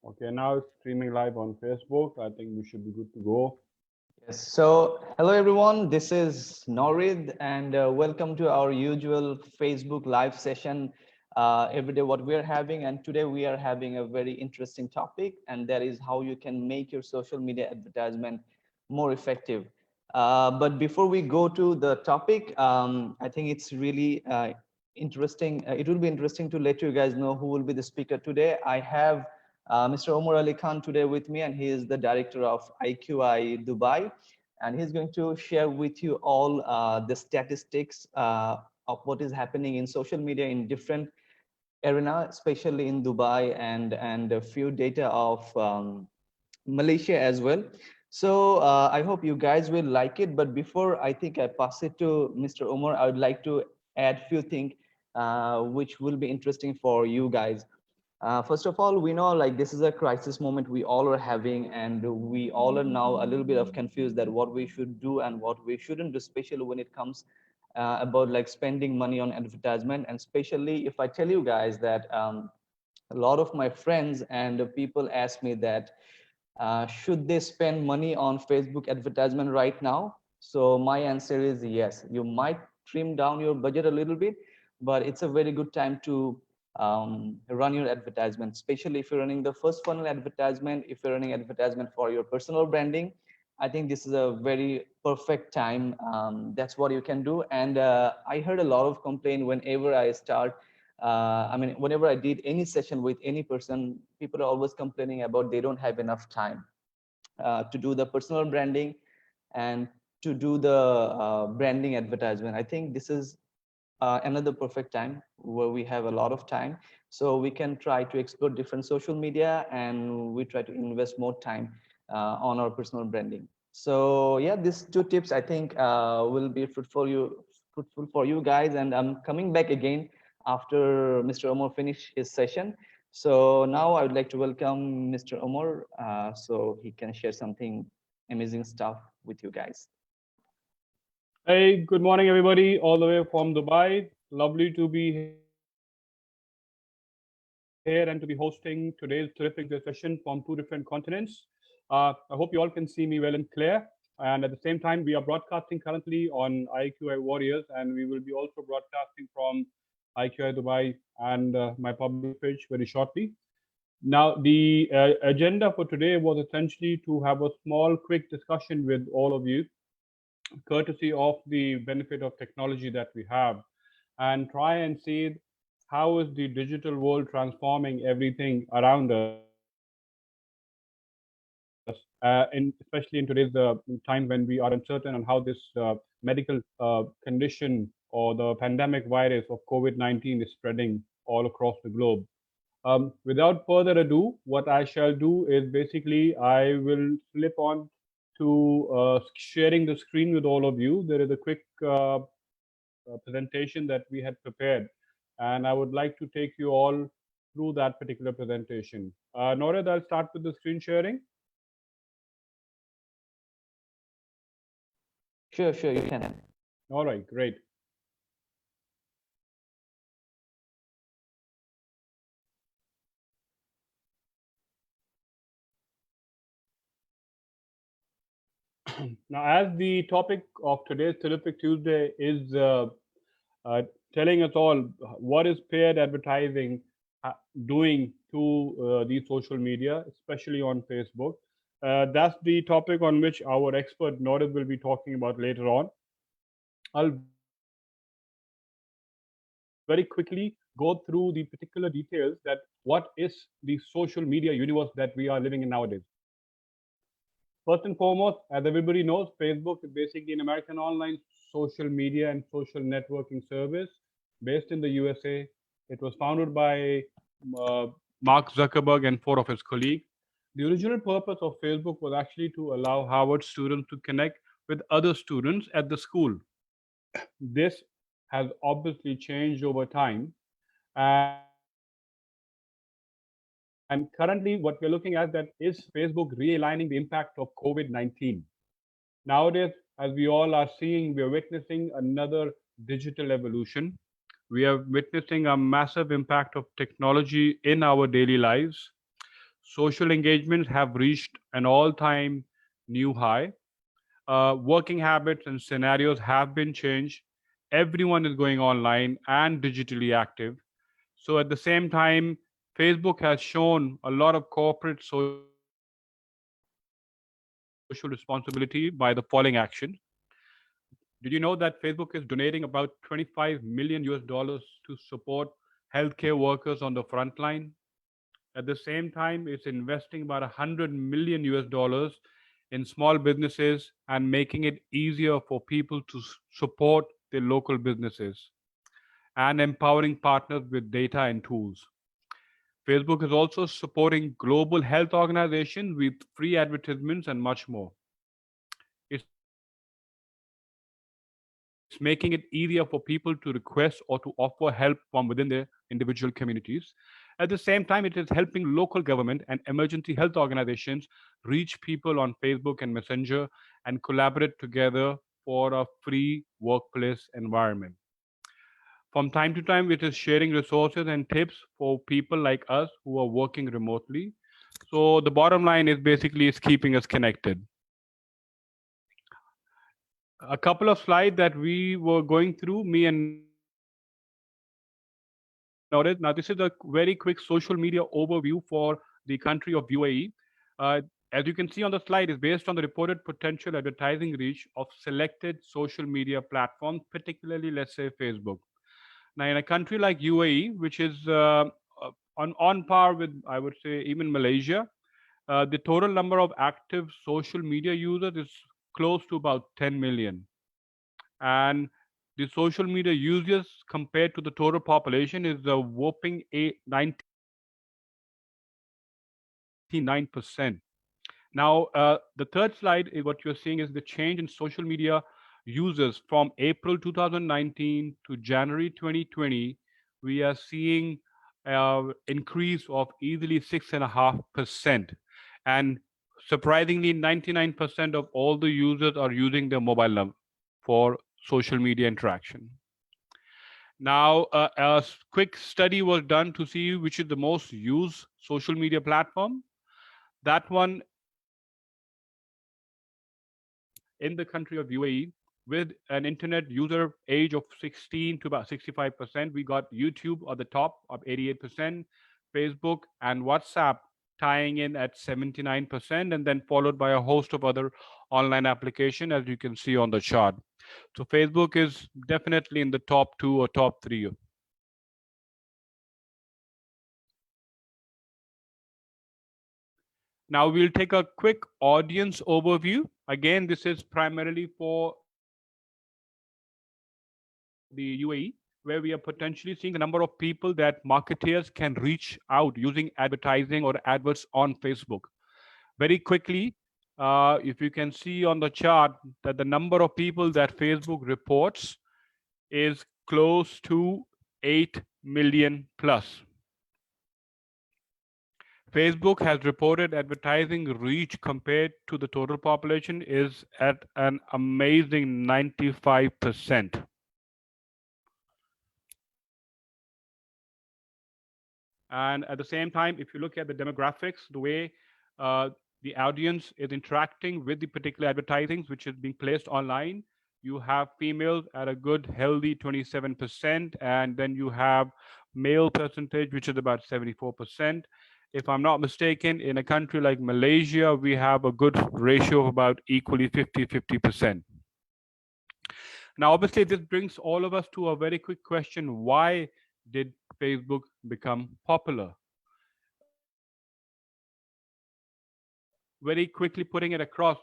Okay, now it's streaming live on Facebook. I think we should be good to go. Yes. So, hello everyone. This is Norid, and welcome to our usual Facebook live session. Every day, what we are having, and today we are having a very interesting topic, and that is how you can make your social media advertisement more effective. But before we go to the topic, I think it's really interesting. It will be interesting to let you guys know who will be the speaker today. I have Mr. Omar Ali Khan today with me, and he is the director of IQI Dubai. And he's going to share with you all the statistics of what is happening in social media in different arena, especially in Dubai, and a few data of Malaysia as well. So I hope you guys will like it. But before I think I pass it to Mr. Omar, I would like to add few things which will be interesting for you guys. First of all, we know like this is a crisis moment we all are having, and we all are now a little bit of confused that what we should do and what we shouldn't do, especially when it comes about like spending money on advertisement. And especially if I tell you guys that a lot of my friends and people ask me that should they spend money on Facebook advertisement right now? So my answer is yes. You might trim down your budget a little bit, but it's a very good time to run your advertisement, especially if you're running the first funnel advertisement, if you're running advertisement for your personal branding. I think this is a very perfect time. That's what you can do. And I heard a lot of complaint whenever I start I mean, whenever I did any session with any person, people are always complaining about they don't have enough time to do the personal branding and to do the branding advertisement. I think this is another perfect time where we have a lot of time. So we can try to explore different social media, and we try to invest more time on our personal branding. So yeah, these two tips I think will be fruitful for you guys. And I'm coming back again after Mr. Omar finish his session. So now I would like to welcome Mr. Omar so he can share something amazing stuff with you guys. Hey, good morning, everybody, all the way from Dubai. Lovely to be here and to be hosting today's terrific session from two different continents. I hope you all can see me well and clear. And at the same time, we are broadcasting currently on IQI Warriors, and we will be also broadcasting from IQI Dubai and my public page very shortly. Now, the agenda for today was essentially to have a small, quick discussion with all of you, courtesy of the benefit of technology that we have, and try and see how is the digital world transforming everything around us, especially in today's time when we are uncertain on how this medical condition or the pandemic virus of COVID-19 is spreading all across the globe. Without further ado, what I shall do is basically I will flip on to sharing the screen with all of you. There is a quick presentation that we had prepared, and I would like to take you all through that particular presentation. Norad, I'll start with the screen sharing. Sure, you can. All right, great. Now, as the topic of today's Terrific Tuesday is uh, telling us all what is paid advertising doing to the social media, especially on Facebook. That's the topic on which our expert Norid will be talking about later on. I'll very quickly go through the particular details that what is the social media universe that we are living in nowadays. First and foremost, as everybody knows, Facebook is basically an American online social media and social networking service based in the USA. It was founded by uh, Mark Zuckerberg and four of his colleagues. The original purpose of Facebook was actually to allow Harvard students to connect with other students at the school. This has obviously changed over time. And currently, what we're looking at that is Facebook realigning the impact of COVID-19. Nowadays, as we all are seeing, we are witnessing another digital evolution. We are witnessing a massive impact of technology in our daily lives. Social engagements have reached an all-time new high. Working habits and scenarios have been changed. Everyone is going online and digitally active. So at the same time, Facebook has shown a lot of corporate social responsibility by the following actions. Did you know that Facebook is donating about 25 million US dollars to support healthcare workers on the front line? At the same time, it's investing about 100 million US dollars in small businesses and making it easier for people to support their local businesses and empowering partners with data and tools. Facebook is also supporting global health organizations with free advertisements and much more. It's making it easier for people to request or to offer help from within their individual communities. At the same time, it is helping local government and emergency health organizations reach people on Facebook and Messenger and collaborate together for a free workplace environment. From time to time, it is sharing resources and tips for people like us who are working remotely. So the bottom line is basically is keeping us connected. A couple of slides that we were going through, me and Norit. Now, this is a very quick social media overview for the country of UAE. As you can see on the slide, is based on the reported potential advertising reach of selected social media platforms, particularly, let's say, Facebook. Now, in a country like UAE, which is on par with, I would say, even Malaysia, the total number of active social media users is close to about 10 million. And the social media users compared to the total population is a whopping 99%. Now, the third slide is what you're seeing is the change in social media users from April 2019 to January 2020. We are seeing increase of easily 6.5%. And surprisingly, 99% of all the users are using their mobile number for social media interaction. Now, a quick study was done to see which is the most used social media platform. That one in the country of UAE with an internet user age of 16 to about 65%. We got YouTube at the top of 88%, Facebook and WhatsApp tying in at 79%, and then followed by a host of other online applications, as you can see on the chart. So Facebook is definitely in the top two or top three. Now we'll take a quick audience overview. Again, this is primarily for the UAE, where we are potentially seeing the number of people that marketeers can reach out using advertising or adverts on Facebook. Very quickly, if you can see on the chart that the number of people that Facebook reports is close to 8 million plus. Facebook has reported advertising reach compared to the total population is at an amazing 95%. And at the same time, if you look at the demographics, the way uh, the audience is interacting with the particular advertisings which is being placed online, you have females at a good healthy 27%, and then you have male percentage which is about 74%. If I'm not mistaken, in a country like Malaysia, we have a good ratio of about equally 50-50%. Now, obviously, this brings all of us to a very quick question. Why did Facebook become popular? Very quickly putting it across,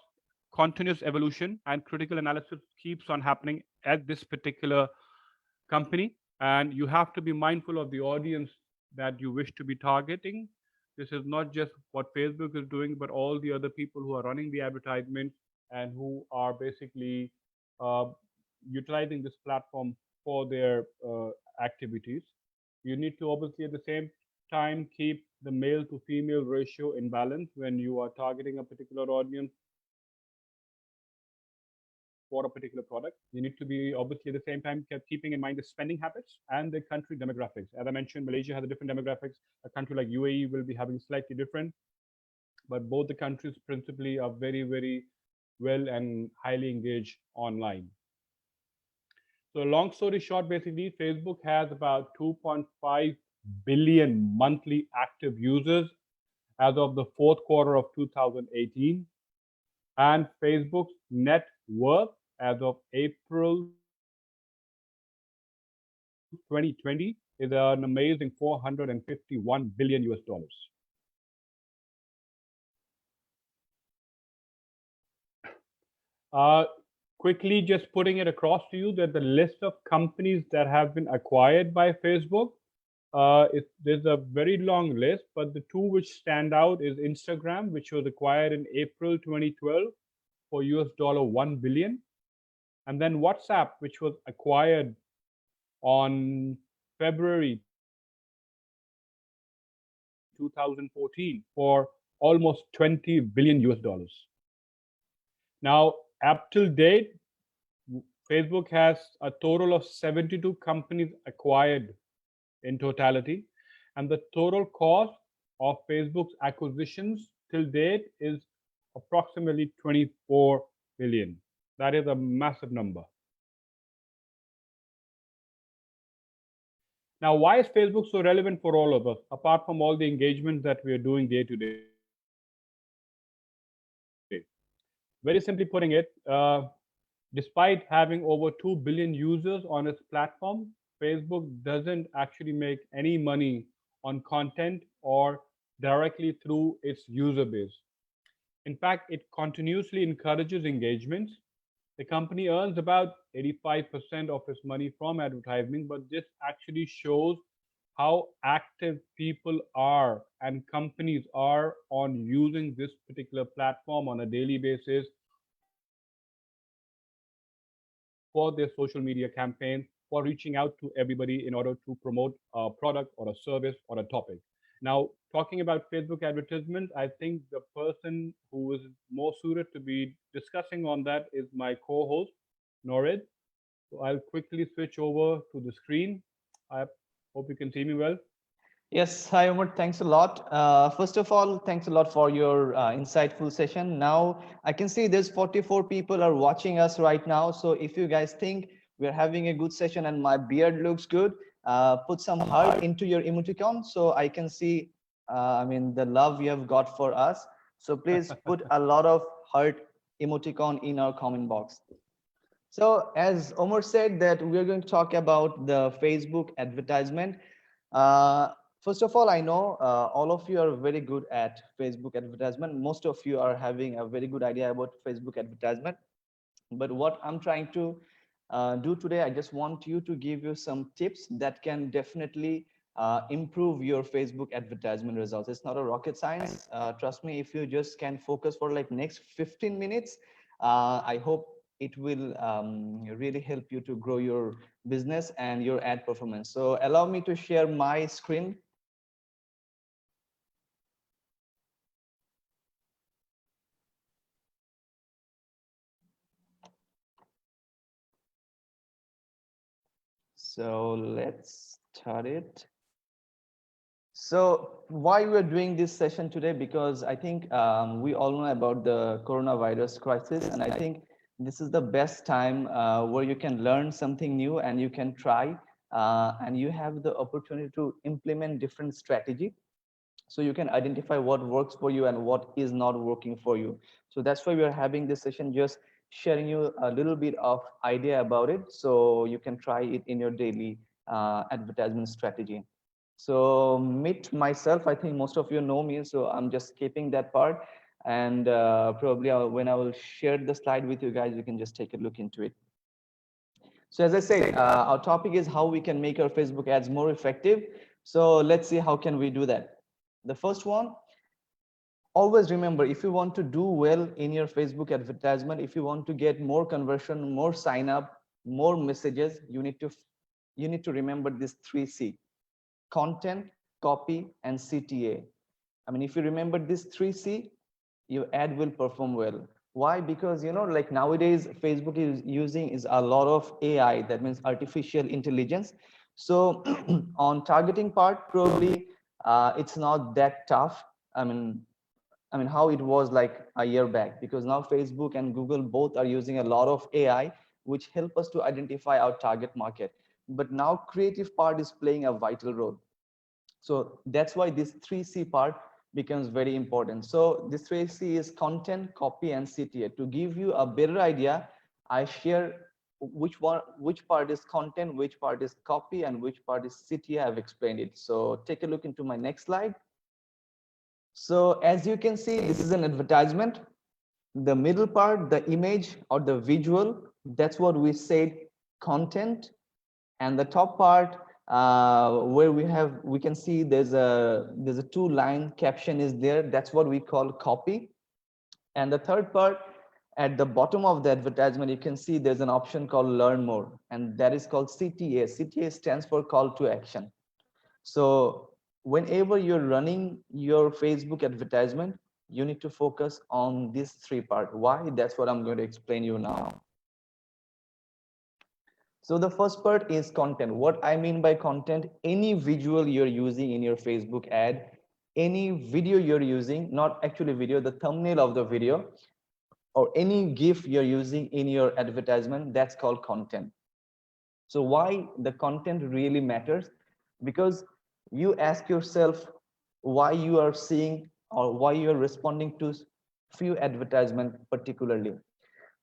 continuous evolution and critical analysis keeps on happening at this particular company. And you have to be mindful of the audience that you wish to be targeting. This is not just what Facebook is doing, but all the other people who are running the advertisement and who are basically uh, utilizing this platform for their activities. You need to obviously at the same time keep the male to female ratio in balance when you are targeting a particular audience for a particular product. You need to be obviously at the same time kept keeping in mind the spending habits and the country demographics. As I mentioned, Malaysia has a different demographics. A country like UAE will be having slightly different. but both the countries principally are very, very well and highly engaged online. So, long story short, basically, Facebook has about 2.5 billion monthly active users as of the fourth quarter of 2018, and Facebook's net worth as of April 2020 is an amazing 451 billion US dollars. Uh, Quickly, just putting it across to you that the list of companies that have been acquired by Facebook, there's a very long list, but the two which stand out is Instagram, which was acquired in April 2012 for US dollar 1 billion, and then WhatsApp, which was acquired on February 2014 for almost 20 billion US dollars. Now, up till date, Facebook has a total of 72 companies acquired in totality, and the total cost of Facebook's acquisitions till date is approximately 24 billion. That is a massive number. Now, why is Facebook so relevant for all of us, apart from all the engagement that we are doing day to day? Very simply putting it, despite having over 2 billion users on its platform, Facebook doesn't actually make any money on content or directly through its user base. In fact, it continuously encourages engagements. The company earns about 85% of its money from advertising, but this actually shows how active people are and companies are on using this particular platform on a daily basis for their social media campaigns, for reaching out to everybody in order to promote a product or a service or a topic. Now, talking about Facebook advertisement, I think the person who is more suited to be discussing on that is my co-host, Norid. So I'll quickly switch over to the screen. I hope you can see me well. Yes, hi Omar, thanks a lot. First of all, thanks a lot for your insightful session. Now I can see there's 44 people are watching us right now. So if you guys think we're having a good session and my beard looks good, put some heart into your emoticon so I can see, the love you have got for us. So please put a lot of heart emoticon in our comment box. So as Omar said that we're going to talk about the Facebook advertisement. Uh, First of all, I know all of you are very good at Facebook advertisement. Most of you are having a very good idea about Facebook advertisement. But what I'm trying to do today, I just want you to give you some tips that can definitely improve your Facebook advertisement results. It's not a rocket science. Trust me, if you just can focus for like next 15 minutes, I hope it will really help you to grow your business and your ad performance. So allow me to share my screen. So let's start it. So why we're doing this session today? Because I think we all know about the coronavirus crisis, and I think this is the best time where you can learn something new and you can try, and you have the opportunity to implement different strategy. So you can identify what works for you and what is not working for you. So that's why we are having this session, just sharing you a little bit of idea about it so you can try it in your daily advertisement strategy. So meet myself, I think most of you know me, so I'm just skipping that part, and probably when I will share the slide with you guys, you can just take a look into it. So as I said, our topic is how we can make our Facebook ads more effective. So let's see how can we do that. The first one, always remember, if you want to do well in your Facebook advertisement, if you want to get more conversion, more sign up, more messages, you need to remember this 3C: content, copy, and CTA. I mean, if you remember this 3C, your ad will perform well. Why? Because like nowadays Facebook is using is a lot of AI, that means artificial intelligence. So on targeting part, probably it's not that tough. I mean, I mean, how it was like a year back, because now Facebook and Google both are using a lot of AI, which help us to identify our target market. But now creative part is playing a vital role. So that's why this 3C part becomes very important. So this 3C is content, copy, and CTA. To give you a better idea, I share which part is content, which part is copy, and which part is CTA. I've explained it. So take a look into my next slide. So as you can see, this is an advertisement. The middle part, the image or the visual, that's what we said content. And the top part, where we can see there's a two-line caption is there. That's what we call copy. And the third part, at the bottom of the advertisement, you can see there's an option called learn more, and that is called CTA. CTA stands for call to action. So whenever you're running your Facebook advertisement, you need to focus on these three parts. Why? That's what I'm going to explain you now. So the first part is content. What I mean by content, any visual you're using in your Facebook ad, any video you're using, not actually video, the thumbnail of the video, or any GIF you're using in your advertisement, that's called content. So why the content really matters? Because you ask yourself why you are seeing or why you are responding to few advertisement particularly.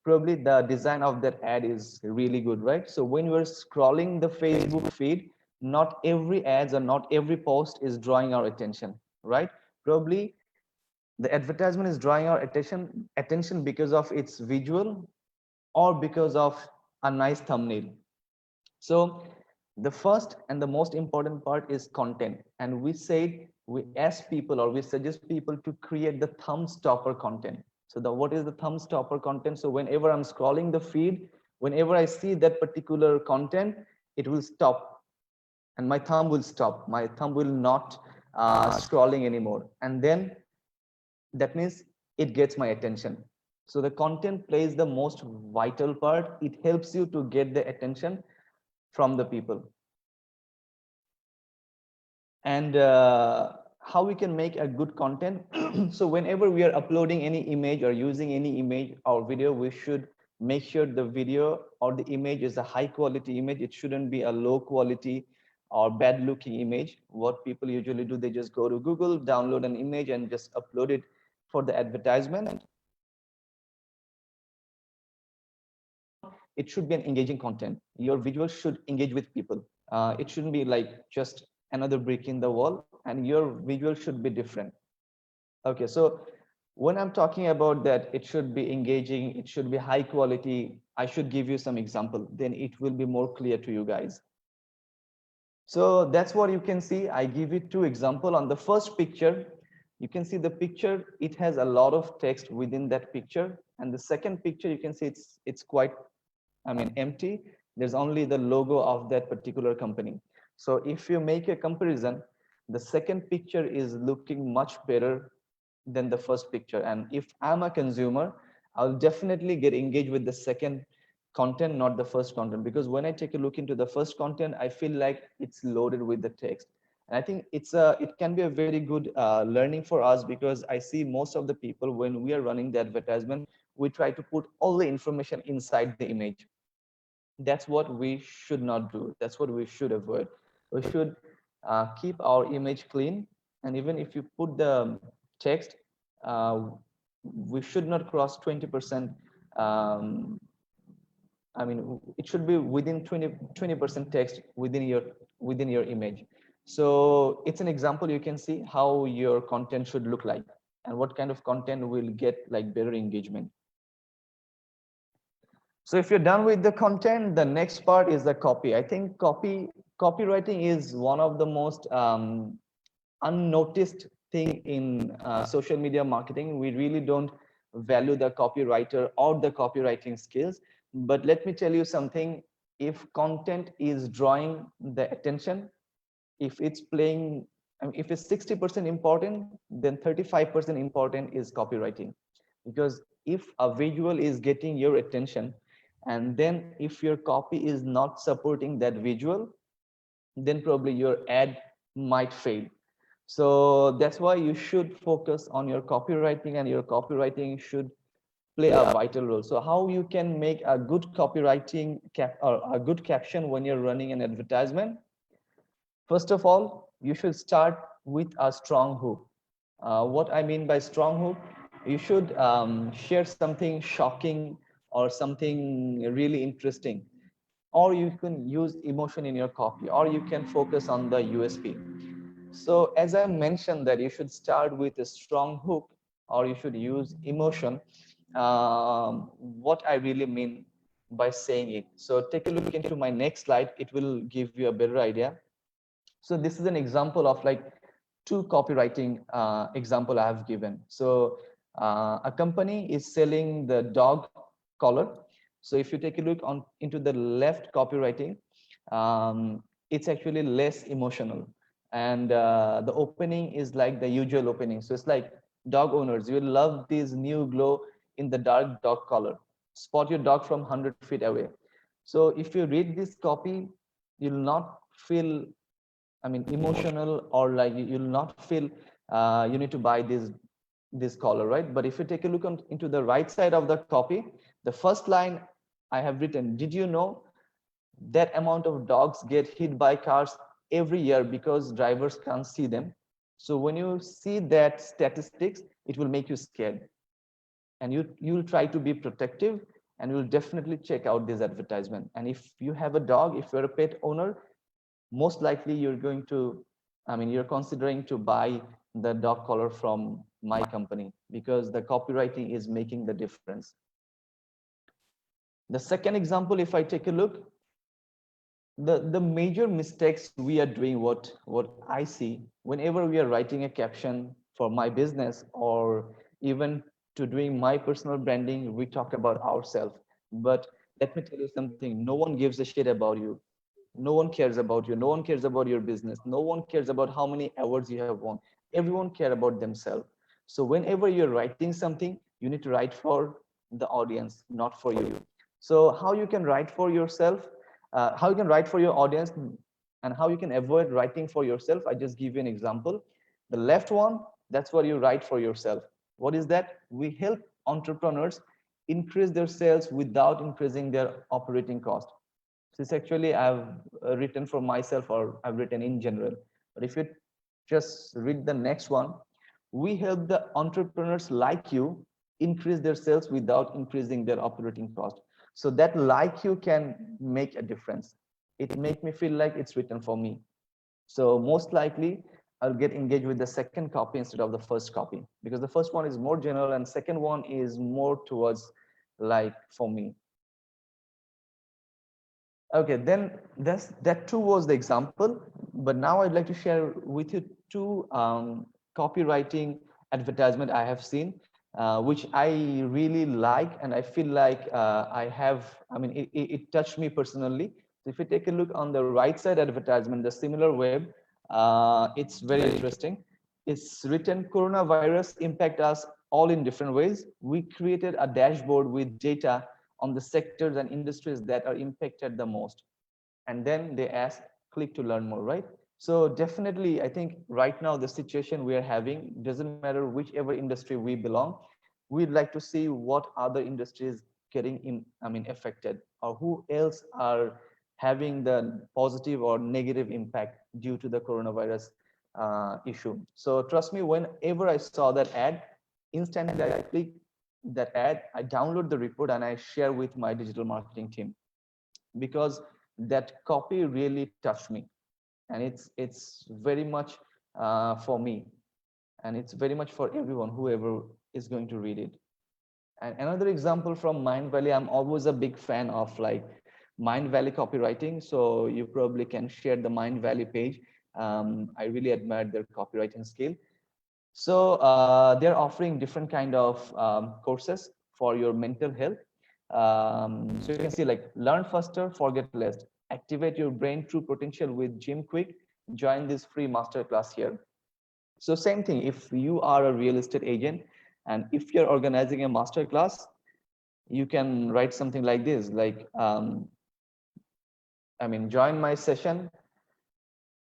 Probably the design of that ad is really good, right? So when you're scrolling the Facebook feed, not every ads or not every post is drawing our attention, right? Probably the advertisement is drawing our attention because of its visual or because of a nice thumbnail. So the first and the most important part is content. And we said we ask people or we suggest people to create the thumb stopper content. So what is the thumb stopper content? So whenever I'm scrolling the feed, whenever I see that particular content, it will stop and my thumb will stop. My thumb will not scrolling anymore. And then that means it gets my attention. So the content plays the most vital part. It helps you to get the attention from the people. And how we can make a good content. So whenever we are uploading any image or using any image or video, we should make sure the video or the image is a high quality image. It shouldn't be a low quality or bad looking image. What people usually do, they just go to Google, download an image and just upload it for the advertisement. It should be an engaging content. Your visual should engage with people. It shouldn't be like just another brick in the wall, and your visual should be different. Okay, so when I'm talking about that, it should be engaging, it should be high quality. I should give you some example, then it will be more clear to you guys. So that's what you can see. I give you two examples. On the first picture, you can see the picture, it has a lot of text within that picture. And the second picture, you can see it's quite, I mean, empty. There's only the logo of that particular company. So if you make a comparison, the second picture is looking much better than the first picture. And if I'm a consumer, I'll definitely get engaged with the second content, not the first content, because when I take a look into the first content, I feel like it's loaded with the text. And I think it can be a very good learning for us, because I see most of the people, when we are running the advertisement, we try to put all the information inside the image. That's what we should not do. That's what we should avoid. We should keep our image clean. And even if you put the text, we should not cross 20%. I mean, it should be within 20% text within your image. So it's an example. You can see how your content should look like and what kind of content will get like better engagement. So if you're done with the content, the next part is the copy. I think copywriting is one of the most unnoticed thing in social media marketing. We really don't value the copywriter or the copywriting skills. But let me tell you something. If content is drawing the attention, if it's playing, I mean, if it's 60% important, then 35% important is copywriting. Because if a visual is getting your attention, and then if your copy is not supporting that visual, then probably your ad might fail. So that's why you should focus on your copywriting, and your copywriting should play a vital role. So how you can make a good copywriting cap or a good caption when you're running an advertisement? First of all, you should start with a strong hook. What I mean by strong hook, you should share something shocking or something really interesting, or you can use emotion in your copy, or you can focus on the USP. So as I mentioned that you should start with a strong hook, or you should use emotion. What I really mean by saying it. So take a look into my next slide. It will give you a better idea. So this is an example of like two copywriting example I have given. So a company is selling the dog collar. So if you take a look on into the left copywriting, it's actually less emotional, and the opening is like the usual opening. So it's like, dog owners, you will love this new glow in the dark dog collar. Spot your dog from 100 feet away. So if you read this copy, you'll not feel, I mean, emotional, or like you'll not feel you need to buy this collar, right? But if you take a look into the right side of the copy, the first line I have written, did you know that amount of dogs get hit by cars every year because drivers can't see them? So when you see that statistics, it will make you scared, and you'll try to be protective, and you'll definitely check out this advertisement. And if you have a dog, if you're a pet owner, most likely you're going to, I mean, you're considering to buy the dog collar from my company, because the copywriting is making the difference. The second example, if I take a look, the major mistakes we are doing, what I see whenever we are writing a caption for my business, or even to doing my personal branding, we talk about ourselves. But let me tell you something, no one gives a shit about you. No one cares about you. No one cares about your business. No one cares about how many awards you have won. Everyone cares about themselves. So whenever you're writing something, you need to write for the audience, not for you. So how you can write for yourself, how you can write for your audience, and how you can avoid writing for yourself, I just give you an example. The left one, that's what you write for yourself. What is that? We help entrepreneurs increase their sales without increasing their operating cost. This actually I've written for myself, or I've written in general. But if you just read the next one, we help the entrepreneurs like you increase their sales without increasing their operating cost. So that like you can make a difference. It make me feel like it's written for me. So most likely I'll get engaged with the second copy instead of the first copy, because the first one is more general and second one is more towards like for me. Okay, then that too was the example, but now I'd like to share with you two copywriting advertisement I have seen, which I really like, and I feel like I mean, it touched me personally. So if you take a look on the right side advertisement, the similar web, it's very interesting. It's written, coronavirus impact us all in different ways. We created a dashboard with data on the sectors and industries that are impacted the most. And then they ask, click to learn more, right? So definitely, I think right now the situation we are having, doesn't matter whichever industry we belong, we'd like to see what other industries getting affected, or who else are having the positive or negative impact due to the coronavirus issue. So trust me, whenever I saw that ad, instantly I click that ad, I download the report, and I share with my digital marketing team, because that copy really touched me, and it's very much for me, and it's very much for everyone, whoever is going to read it. And another example from Mind Valley, I'm always a big fan of like Mind Valley copywriting. So you probably can share the Mind Valley page. I really admire their copywriting skill. So they're offering different kind of courses for your mental health. So you can see like learn faster, forget less, activate your brain true potential with Jim Quick. Join this free masterclass here. So same thing, if you are a real estate agent and if you're organizing a masterclass, you can write something like this, like, join my session,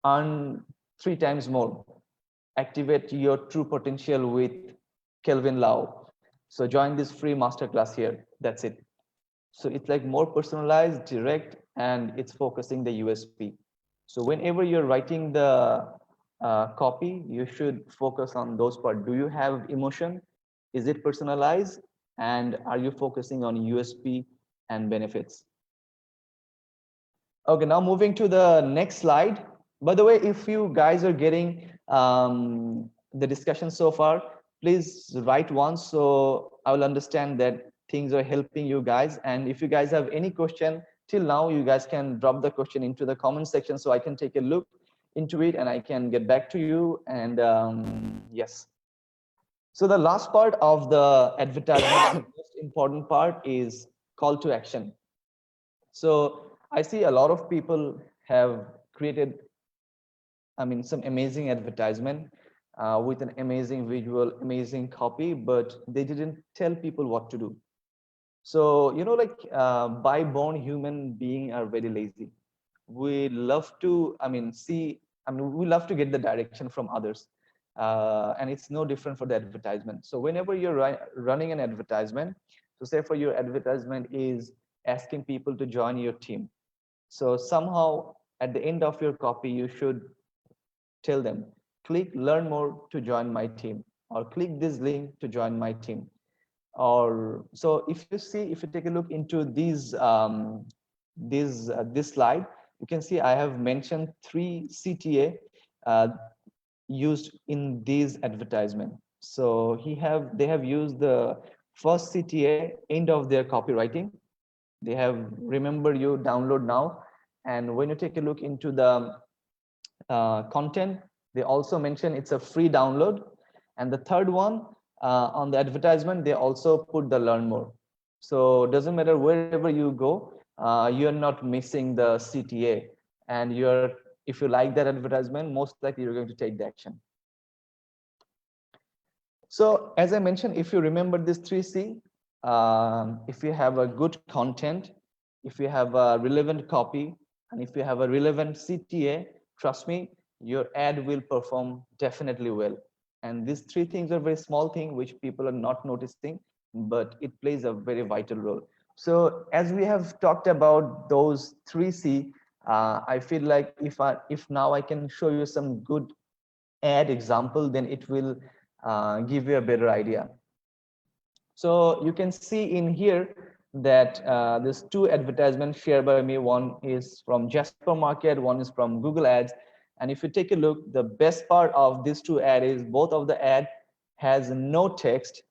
earn 3 times more. activate your true potential with Kelvin Lau. So join this free masterclass here. That's it. So it's like more personalized, direct, and it's focusing the USP. So whenever you're writing the copy, you should focus on those parts. Do you have emotion? Is it personalized? And are you focusing on USP and benefits? Okay, now moving to the next slide. By the way, if you guys are getting the discussion so far, please write once so I will understand that things are helping you guys. And if you guys have any question till now, you guys can drop the question into the comment section so I can take a look into it and I can get back to you. And yes. So the last part of the advertisement, the most important part is call to action. So I see a lot of people have created, I mean, some amazing advertisement with an amazing visual, amazing copy, but they didn't tell people what to do. So, you know, like by born human being are very lazy. We love to, we love to get the direction from others. And it's no different for the advertisement. So whenever you're running an advertisement, so say for your advertisement is asking people to join your team. So somehow at the end of your copy, you should tell them, click learn more to join my team, or click this link to join my team. Or so if you see, if you take a look into this slide, you can see I have mentioned 3 CTA uh, used in these advertisement. So they have used the first CTA end of their copywriting. They have remember you download now. And when you take a look into the content, they also mention it's a free download. And the third one, on the advertisement, they also put the learn more. So it doesn't matter wherever you go, you're not missing the CTA. And if you like that advertisement, most likely you're going to take the action. So as I mentioned, if you remember this 3C, if you have a good content, if you have a relevant copy, and if you have a relevant CTA, trust me, your ad will perform definitely well. And these 3 things are very small thing which people are not noticing, but it plays a very vital role. So as we have talked about those 3C, I feel like if now I can show you some good ad example, then it will give you a better idea. So you can see in here that there's 2 advertisements shared by me. One is from Jasper Market, one is from Google Ads. And if you take a look, the best part of these 2 ads is both of the ad has no text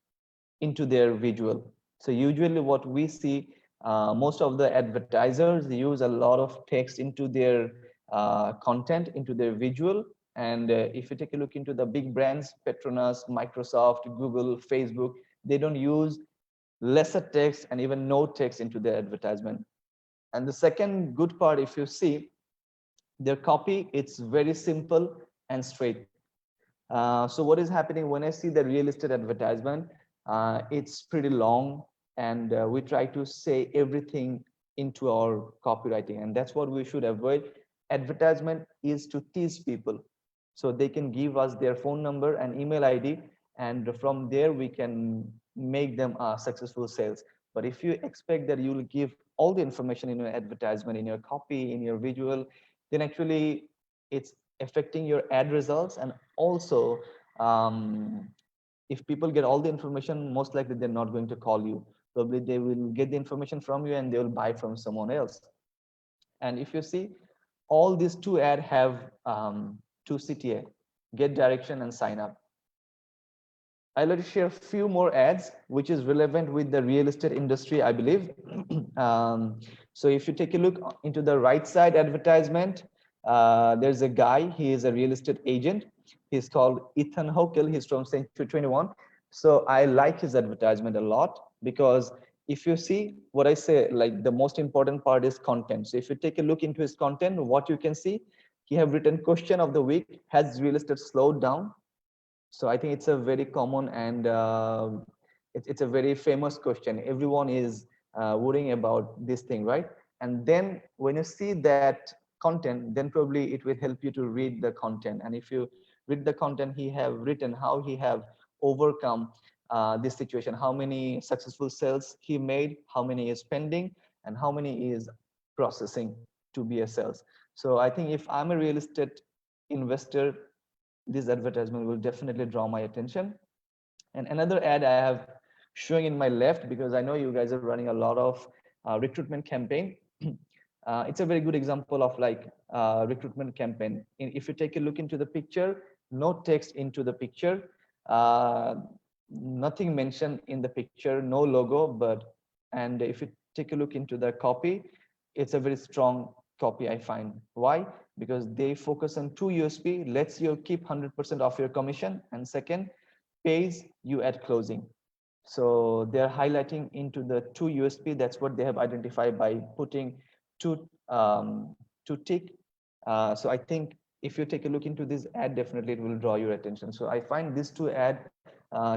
into their visual. So usually what we see, most of the advertisers use a lot of text into their content, into their visual. And if you take a look into the big brands, Petronas, Microsoft, Google, Facebook, they don't use lesser text and even no text into their advertisement. And the second good part, if you see their copy, it's very simple and straight. So what is happening when I see the real estate advertisement, it's pretty long, and we try to say everything into our copywriting, and that's what we should avoid. Advertisement is to tease people, so they can give us their phone number and email ID, and from there we can make them successful sales. But if you expect that you will give all the information in your advertisement, in your copy, in your visual, then actually it's affecting your ad results. And also, if people get all the information, most likely they're not going to call you. Probably they will get the information from you and they will buy from someone else. And if you see, all these 2 ads have 2 CTA, get direction and sign up. I'd like to share a few more ads, which is relevant with the real estate industry, I believe. So if you take a look into the right side advertisement, there's a guy, he is a real estate agent. He's called Ethan Hokel, he's from Century 21. So I like his advertisement a lot, because if you see what I say, like the most important part is content. So if you take a look into his content, what you can see, he have written question of the week, has real estate slowed down? So I think it's a very common and it's a very famous question. Everyone is worrying about this thing, right? And then when you see that content, then probably it will help you to read the content. And if you read the content he have written, how he have overcome this situation, how many successful sales he made, how many is pending, and how many is processing to be a sales. So I think if I'm a real estate investor, this advertisement will definitely draw my attention. And another ad I have showing in my left, because I know you guys are running a lot of recruitment campaign. It's a very good example of like recruitment campaign. If you take a look into the picture, no text into the picture, uh, nothing mentioned in the picture, no logo, and if you take a look into the copy, it's a very strong copy, I find. Why? Because they focus on two USP: lets you keep 100% of your commission, and second, pays you at closing. So they're highlighting into the two USP. That's what they have identified by putting two tick. So I think if you take a look into this ad, definitely it will draw your attention. So I find these two ad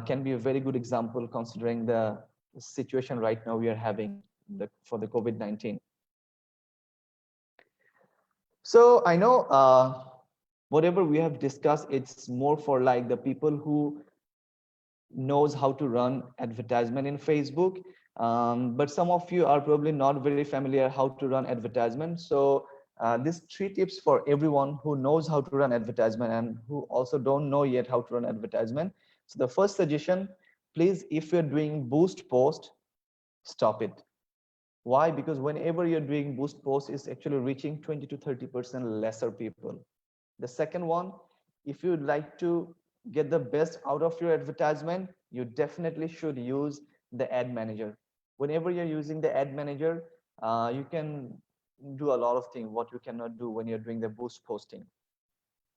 can be a very good example considering the situation right now we are having for the COVID-19. So I know whatever we have discussed, it's more for like the people who knows how to run advertisement in Facebook. But some of you are probably not very familiar how to run advertisement. So these three tips for everyone who knows how to run advertisement and who also don't know yet how to run advertisement. So the first suggestion, please, if you're doing boost post, stop it. Why? Because whenever you're doing boost post, it's actually reaching 20 to 30% lesser people. The second one, if you'd like to get the best out of your advertisement, you definitely should use the ad manager. Whenever you're using the ad manager, you can do a lot of things what you cannot do when you're doing the boost posting.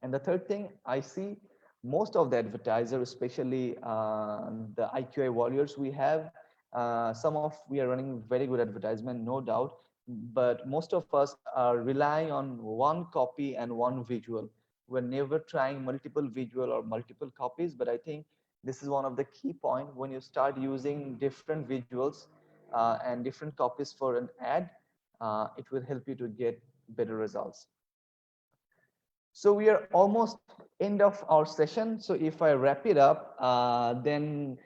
And the third thing, I see most of the advertisers, especially the IQI warriors we have, we are running very good advertisement, no doubt, but most of us are relying on one copy and one visual. We're never trying multiple visual or multiple copies, but I think this is one of the key points. When you start using different visuals and different copies for an ad, it will help you to get better results. So we are almost end of our session. So if I wrap it up, then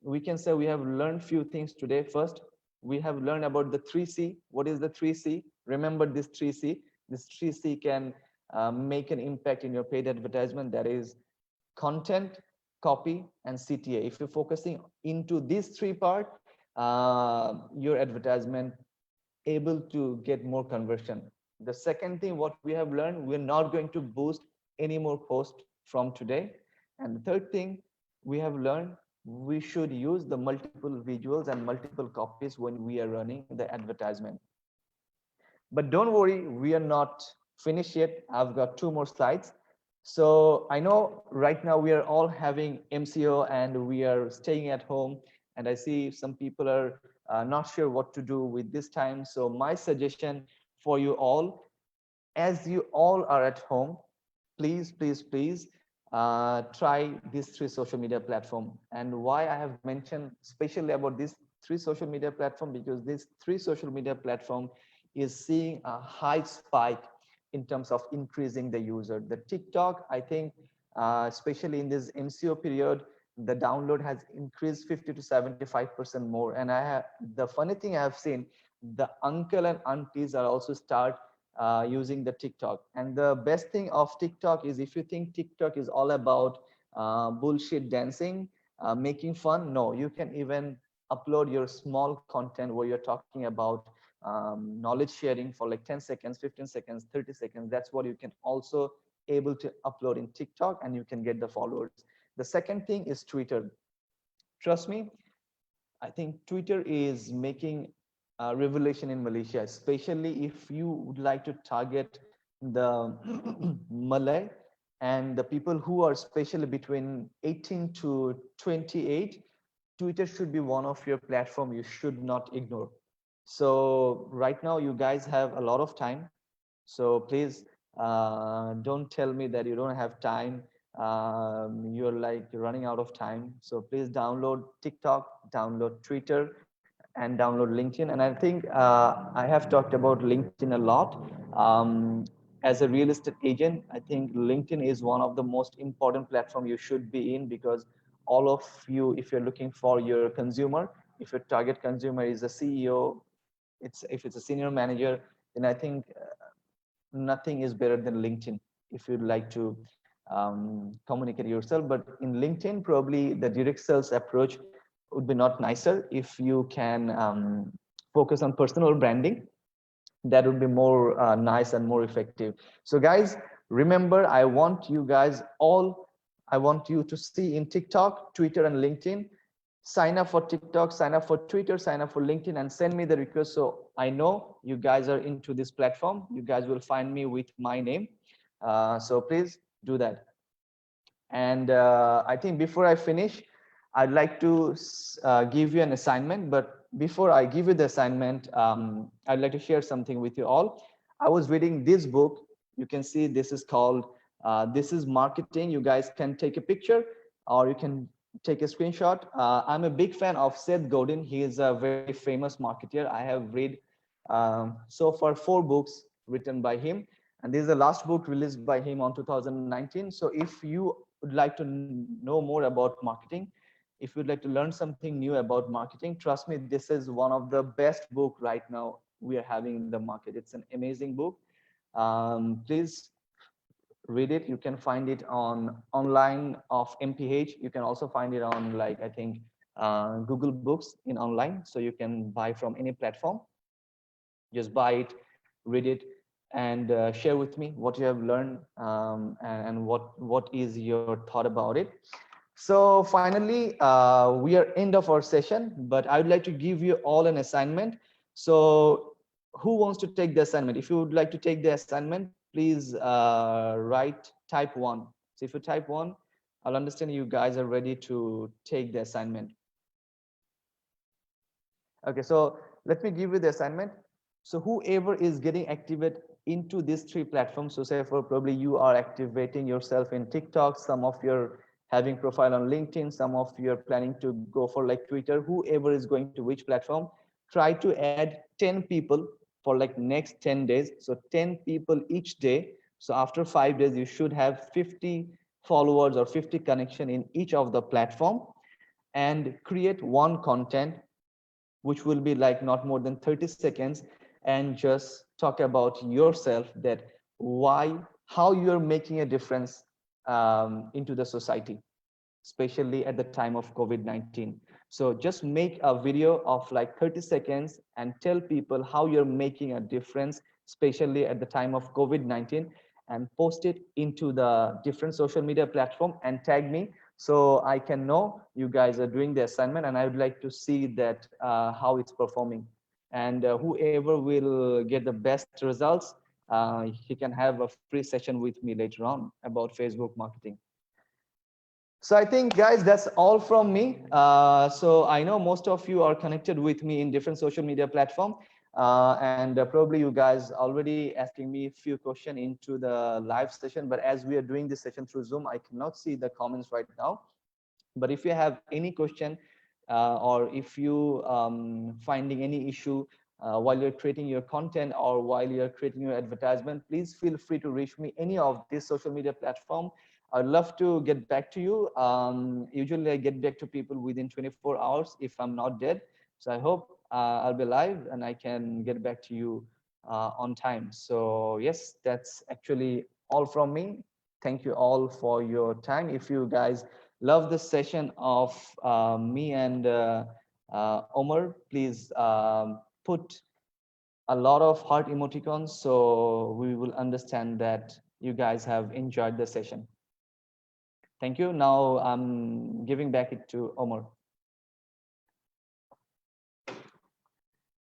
we can say we have learned few things today. First, we have learned about the 3C. What is the 3C? Remember this 3C. This 3C can make an impact in your paid advertisement. That is content, copy, and CTA. If you're focusing into these three parts, your advertisement able to get more conversion. The second thing, what we have learned, we're not going to boost any more posts from today. And the third thing we have learned, we should use the multiple visuals and multiple copies when we are running the advertisement. But don't worry, we are not finished yet. I've got two more slides. So I know right now we are all having MCO and we are staying at home. And I see some people are not sure what to do with this time. So my suggestion for you all, as you all are at home, please, please, please try these three social media platform. And why I have mentioned especially about these three social media platform, because these three social media platform is seeing a high spike in terms of increasing the user. The TikTok, I think, especially in this MCO period, the download has increased 50 to 75% more. And the funny thing I have seen, the uncle and aunties are also start using the TikTok. And the best thing of TikTok is, if you think TikTok is all about bullshit dancing, making fun, no, you can even upload your small content where you're talking about knowledge sharing for like 10 seconds, 15 seconds, 30 seconds. That's what you can also able to upload in TikTok, and you can get the followers. The second thing is Twitter. Trust me, I think Twitter is making a revelation in Malaysia, especially if you would like to target the Malay and the people who are especially between 18 to 28. Twitter should be one of your platform you should not ignore. So right now you guys have a lot of time. So please don't tell me that you don't have time. You're like running out of time. So please download TikTok, download Twitter, and download LinkedIn. And I think I have talked about LinkedIn a lot. as a real estate agent, I think LinkedIn is one of the most important platform you should be in, because all of you, if you're looking for your consumer, if your target consumer is a CEO, if it's a senior manager, then I think nothing is better than LinkedIn if you'd like to communicate yourself. But in LinkedIn, probably the direct sales approach would be not nicer. If you can focus on personal branding, that would be more nice and more effective. So guys, remember, I want you to see in TikTok, Twitter, and LinkedIn. Sign up for TikTok, sign up for Twitter, sign up for LinkedIn, and send me the request, so I know you guys are into this platform. You guys will find me with my name. So please do that. And I think before I finish, I'd like to give you an assignment. But before I give you the assignment, I'd like to share something with you all. I was reading this book. You can see this is called This is Marketing. You guys can take a picture or you can take a screenshot. I'm a big fan of Seth Godin. He is a very famous marketer. I have read so far 4 books written by him. And this is the last book released by him on 2019. So if you would like to know more about marketing, if you'd like to learn something new about marketing, trust me, this is one of the best book right now we are having in the market. It's an amazing book. Please read it. You can find it on online of MPH. You can also find it on, like, I think Google Books in online. So you can buy from any platform. Just buy it, read it, and share with me what you have learned, and what is your thought about it. So finally, we are end of our session, but I would like to give you all an assignment. So who wants to take the assignment? If you would like to take the assignment, please type 1. So if you type 1, I'll understand you guys are ready to take the assignment. Okay, so let me give you the assignment. So whoever is getting activated into these 3 platforms, so say for probably you are activating yourself in TikTok, some of your having profile on LinkedIn, some of you are planning to go for like Twitter, whoever is going to which platform, try to add 10 people for like next 10 days. So 10 people each day. So after 5 days, you should have 50 followers or 50 connection in each of the platform, and create one content which will be like not more than 30 seconds, and just talk about yourself, that how you're making a difference into the society, especially at the time of COVID-19. So just make a video of like 30 seconds and tell people how you're making a difference, especially at the time of COVID-19, and post it into the different social media platform and tag me, so I can know you guys are doing the assignment, and I would like to see that how it's performing. And whoever will get the best results, he can have a free session with me later on about Facebook marketing. So I think, guys, that's all from me. So I know most of you are connected with me in different social media platform, and probably you guys already asking me a few questions into the live session. But as we are doing this session through Zoom, I cannot see the comments right now. But if you have any question, or if you finding any issue while you're creating your content or while you're creating your advertisement, please feel free to reach me any of this social media platform. I'd love to get back to you. Usually I get back to people within 24 hours if I'm not dead. So I hope I'll be alive and I can get back to you on time. So yes, that's actually all from me. Thank you all for your time. If you guys love this session of me and Omar, please put a lot of heart emoticons, so we will understand that you guys have enjoyed the session. Thank you. Now I'm giving back it to Omar.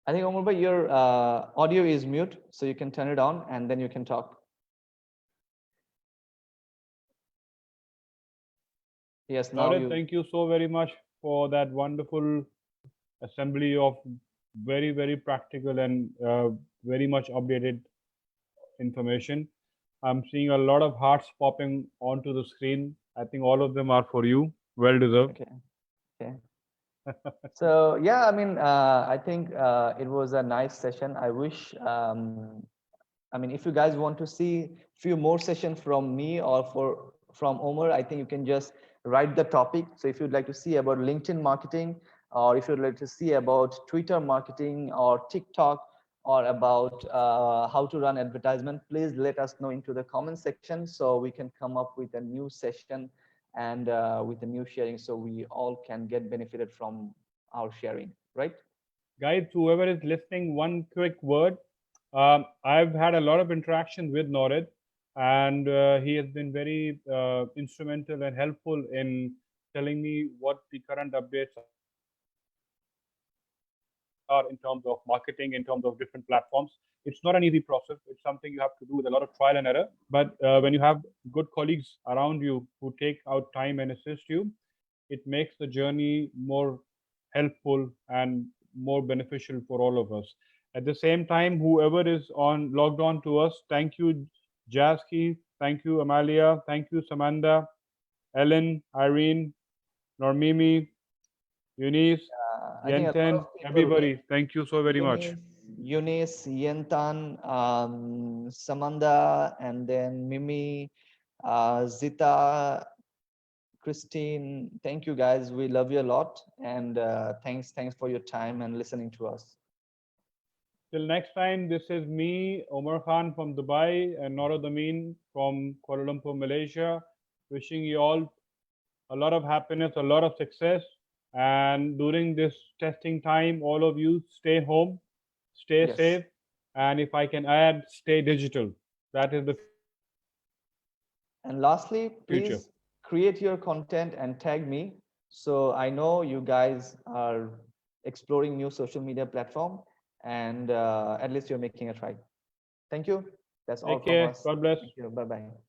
I think Omar, but your audio is mute, so you can turn it on and then you can talk. Yes, now Narid, thank you so very much for that wonderful assembly of very, very practical and very much updated information. I'm seeing a lot of hearts popping onto the screen. I think all of them are for you. Well deserved. Okay. Okay. So yeah, I mean, I think it was a nice session. I wish I mean, if you guys want to see few more sessions from me or from Omar, I think you can just write the topic. So if you'd like to see about LinkedIn marketing, or if you'd like to see about Twitter marketing or TikTok, or about how to run advertisement, please let us know into the comment section so we can come up with a new session and with a new sharing, so we all can get benefited from our sharing, right? Guys, whoever is listening, one quick word. I've had a lot of interaction with Norid, and he has been very instrumental and helpful in telling me what the current updates are in terms of marketing, in terms of different platforms. It's not an easy process. It's something you have to do with a lot of trial and error. But when you have good colleagues around you who take out time and assist you, it makes the journey more helpful and more beneficial for all of us. At the same time, whoever is on logged on to us, thank you, Jaski, thank you, Amalia, thank you, Samantha, Ellen, Irene, Normimi, Eunice, I think a lot Yenten, of people, everybody. Thank you so very much. Eunice, Yentan, Samanda, and then Mimi, Zita, Christine. Thank you guys. We love you a lot, and thanks for your time and listening to us. Till next time, this is me, Omar Khan from Dubai, and Norad Amin from Kuala Lumpur, Malaysia. Wishing you all a lot of happiness, a lot of success. And during this testing time, all of you stay home, stay Yes. safe, and if I can add, stay digital. That is the future. And lastly, please create your content and tag me, so I know you guys are exploring new social media platform, and at least you're making a try. Thank you. That's all Take from care. us. God bless. Thank you. Bye bye.